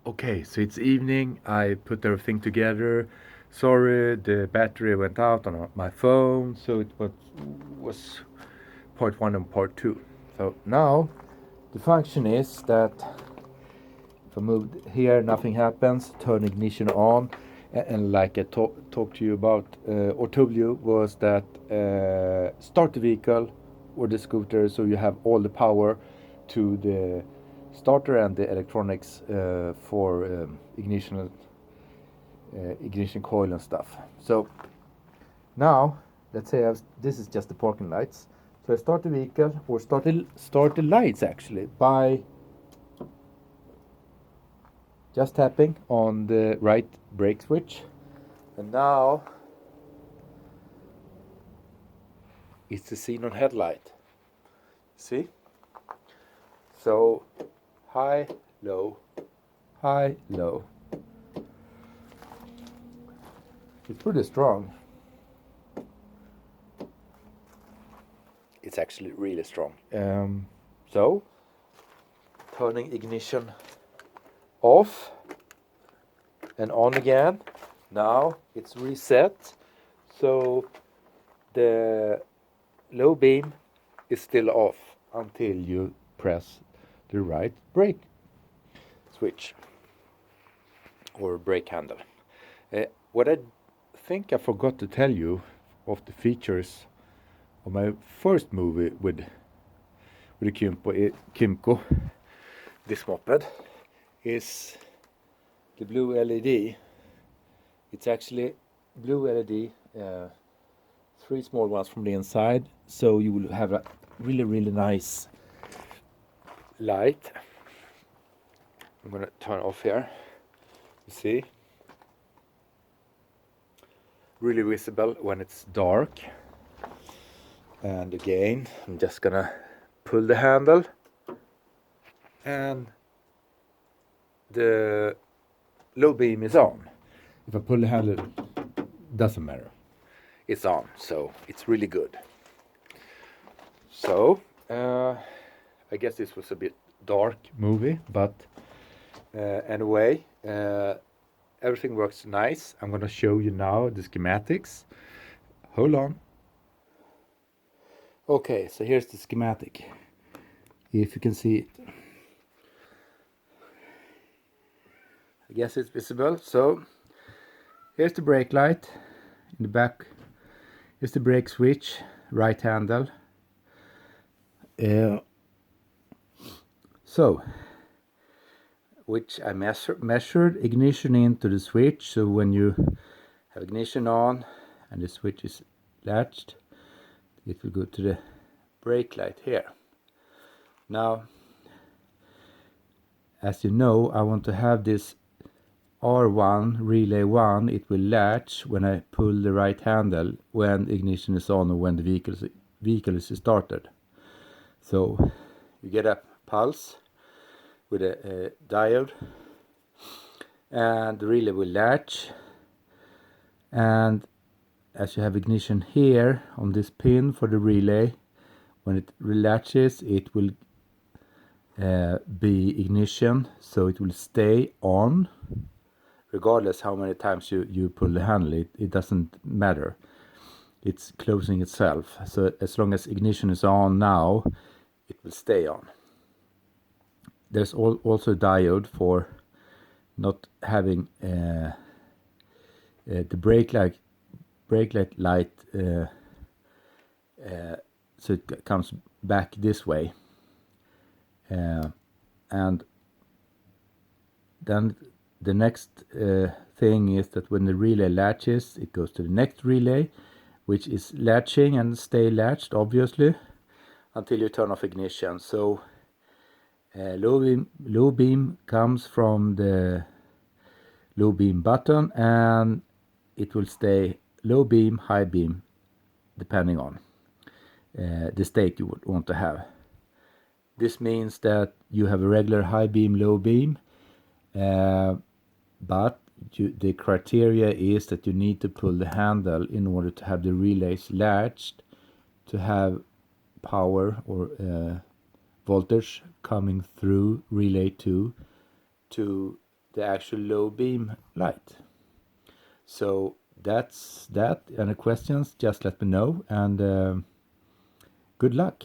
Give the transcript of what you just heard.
Okay, so it's evening. I put everything together. Sorry, the battery went out on my phone, so it was part one and part two. So now the function is that if I move here, nothing happens. Turn ignition on, and like I talked to you about or told you was that start the vehicle or the scooter, so you have all the power to the starter and the electronics for ignition coil and stuff. So now let's say this is just the parking lights. So I start the vehicle or start the lights actually by just tapping on the right brake switch, and now it's the Xenon Headlight. See? So high, low, high, low. It's pretty strong. It's actually really strong. So turning ignition off and on again. Now it's reset, so the low beam is still off until you press the right brake switch or brake handle. What I think I forgot to tell you of the features of my first movie with the Kymco, this moped, is the blue LED. It's actually blue LED, 3 small ones from the inside, so you will have a really nice light. I'm gonna turn off here. You see, really visible when it's dark. And again, I'm just gonna pull the handle, and the low beam is on. If I pull the handle, doesn't matter. It's on, so it's really good. So I guess this was a bit dark movie, but anyway, everything works nice. I'm gonna show you now the schematics. Hold on. Okay, so here's the schematic. If you can see it. I guess it's visible. So here's the brake light. In the back is the brake switch, right handle. So, which I measured ignition into the switch. So when you have ignition on and the switch is latched, it will go to the brake light here. Now, as you know, I want to have this R1 relay 1. It will latch when I pull the right handle when ignition is on or when the vehicle is started. So you get a pulse with a diode, and the relay will latch, and as you have ignition here on this pin for the relay, when it latches, it will be ignition, so it will stay on regardless how many times you pull the handle. It doesn't matter, it's closing itself. So as long as ignition is on now, it will stay on. There's also a diode for not having the brake light so it comes back this way, and then the next thing is that when the relay latches, it goes to the next relay, which is latching and stay latched obviously until you turn off ignition. So low beam comes from the low beam button, and it will stay low beam, high beam, depending on the state you would want to have. This means that you have a regular high beam, low beam, but the criteria is that you need to pull the handle in order to have the relays latched to have power or voltage coming through relay 2 to the actual low beam light. So that's that. Any questions, just let me know, and good luck.